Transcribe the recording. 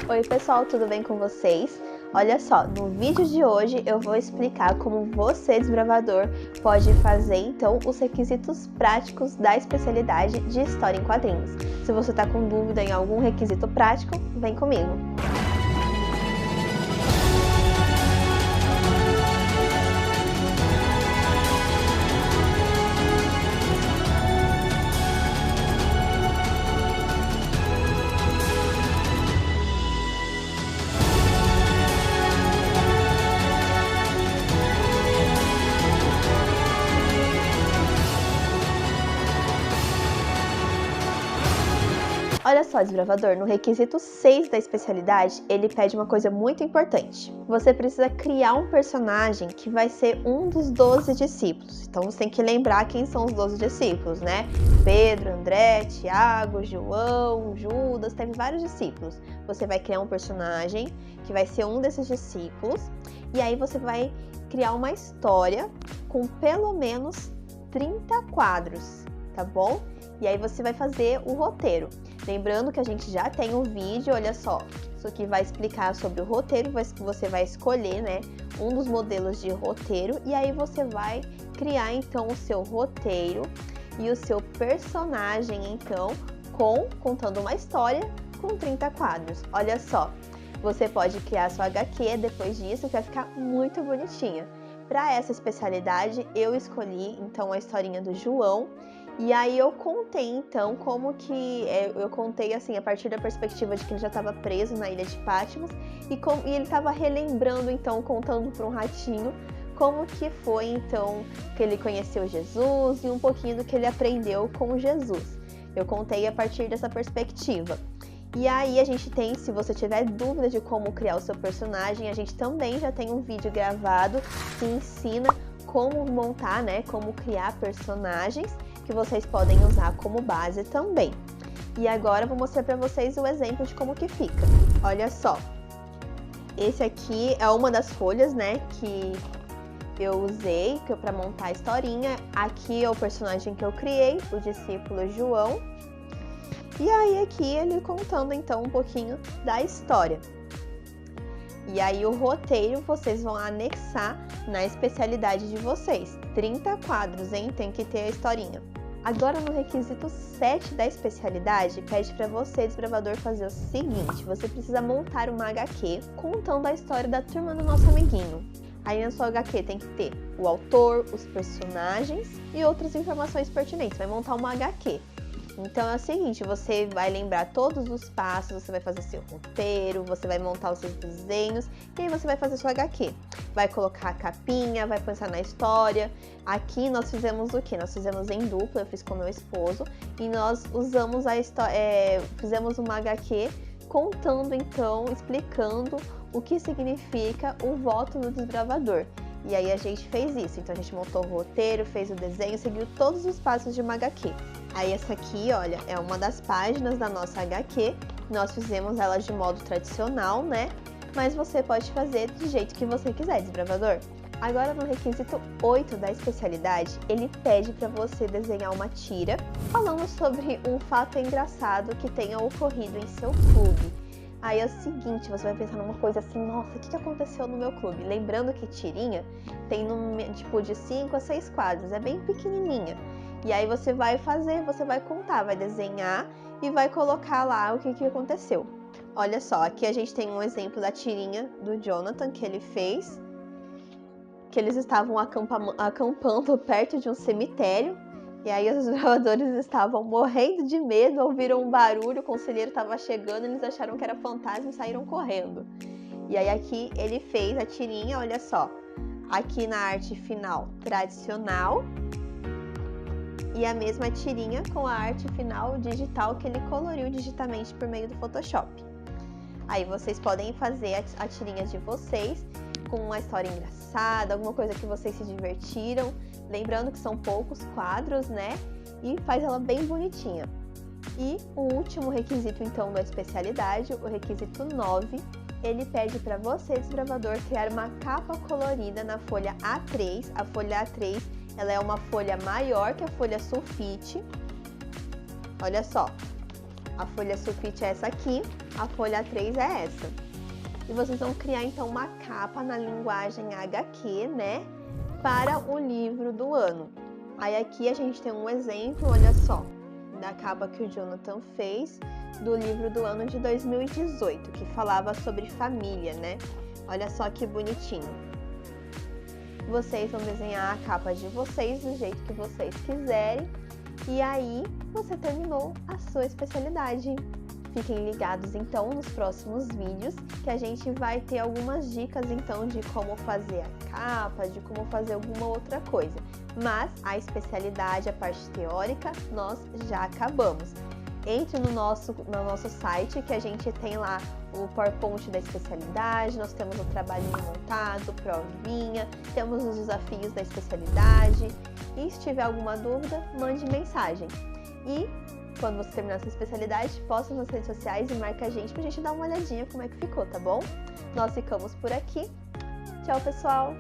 Oi pessoal, tudo bem com vocês? Olha só, no vídeo de hoje eu vou explicar como você, desbravador, pode fazer então os requisitos práticos da especialidade de História em Quadrinhos. Se você está com dúvida em algum requisito prático, vem comigo! Olha só, desbravador, no requisito 6 da especialidade, ele pede uma coisa muito importante. Você precisa criar um personagem que vai ser um dos 12 discípulos. Então você tem que lembrar quem são os 12 discípulos, né? Pedro, André, Tiago, João, Judas, teve vários discípulos. Você vai criar um personagem que vai ser um desses discípulos. E aí você vai criar uma história com pelo menos 30 quadros, tá bom? E aí você vai fazer o roteiro. Lembrando que a gente já tem um vídeo, olha só, isso aqui vai explicar sobre o roteiro, que você vai escolher, né, um dos modelos de roteiro, e aí você vai criar então o seu roteiro e o seu personagem então, contando uma história com 30 quadros. Olha só, você pode criar sua HQ depois disso, que vai ficar muito bonitinha. Para essa especialidade, eu escolhi então a historinha do João. E aí eu contei então como que, eu contei assim a partir da perspectiva de que ele já estava preso na ilha de Patmos e ele estava relembrando então, contando para um ratinho como que foi então que ele conheceu Jesus e um pouquinho do que ele aprendeu com Jesus. Eu contei a partir dessa perspectiva. E aí a gente tem, se você tiver dúvida de como criar o seu personagem, a gente também já tem um vídeo gravado que ensina como montar, né, como criar personagens, que vocês podem usar como base também. E agora eu vou mostrar para vocês o exemplo de como que fica. Olha só, esse aqui é uma das folhas, né, que eu usei para montar a historinha. Aqui é o personagem que eu criei, o discípulo João. E aí aqui ele contando então um pouquinho da história. E aí o roteiro vocês vão anexar na especialidade de vocês. 30 quadros, hein? Tem que ter a historinha. Agora no requisito 7 da especialidade, pede para você, desbravador, fazer o seguinte. Você precisa montar uma HQ contando a história da turma do nosso amiguinho. Aí na sua HQ tem que ter o autor, os personagens e outras informações pertinentes. Vai montar uma HQ. Então é o seguinte, você vai lembrar todos os passos, você vai fazer seu roteiro, você vai montar os seus desenhos e aí você vai fazer sua HQ. Vai colocar a capinha, vai pensar na história. Aqui nós fizemos o quê? Nós fizemos em dupla, eu fiz com meu esposo e nós usamos a história, fizemos uma HQ contando então, explicando o que significa o voto do desbravador. E aí a gente fez isso, então a gente montou o roteiro, fez o desenho, seguiu todos os passos de uma HQ. Aí essa aqui, olha, é uma das páginas da nossa HQ, nós fizemos ela de modo tradicional, né? Mas você pode fazer do jeito que você quiser, desbravador. Agora no requisito 8 da especialidade, ele pede para você desenhar uma tira falando sobre um fato engraçado que tenha ocorrido em seu clube. Aí é o seguinte, você vai pensar numa coisa assim, nossa, o que aconteceu no meu clube? Lembrando que tirinha tem tipo de 5 a 6 quadros, é bem pequenininha. E aí você vai fazer, você vai contar, vai desenhar e vai colocar lá o que aconteceu. Olha só, aqui a gente tem um exemplo da tirinha do Jonathan que ele fez, que eles estavam acampando perto de um cemitério. E aí os desbravadores estavam morrendo de medo, ouviram um barulho, o conselheiro estava chegando, eles acharam que era fantasma e saíram correndo. E aí aqui ele fez a tirinha, olha só, aqui na arte final tradicional e a mesma tirinha com a arte final digital que ele coloriu digitamente por meio do Photoshop. Aí vocês podem fazer a tirinha de vocês com uma história engraçada, alguma coisa que vocês se divertiram. Lembrando que são poucos quadros, né? E faz ela bem bonitinha. E o último requisito, então, da especialidade, o requisito 9, ele pede para você, desbravador, criar uma capa colorida na folha A3. A folha A3, ela é uma folha maior que a folha sulfite. Olha só. A folha sulfite é essa aqui, a folha A3 é essa. E vocês vão criar então uma capa na linguagem HQ, né? Para o livro do ano. Aí aqui a gente tem um exemplo, olha só, da capa que o Jonathan fez do livro do ano de 2018, que falava sobre família, né? Olha só que bonitinho. Vocês vão desenhar a capa de vocês do jeito que vocês quiserem. E aí, você terminou a sua especialidade. Fiquem ligados então nos próximos vídeos, que a gente vai ter algumas dicas então de como fazer a capa, de como fazer alguma outra coisa. Mas a especialidade, a parte teórica, nós já acabamos. Entre no nosso site, que a gente tem lá o PowerPoint da especialidade, nós temos o trabalhinho montado, provinha, temos os desafios da especialidade. E se tiver alguma dúvida, mande mensagem. E quando você terminar sua especialidade, posta nas redes sociais e marca a gente pra gente dar uma olhadinha como é que ficou, tá bom? Nós ficamos por aqui. Tchau, pessoal!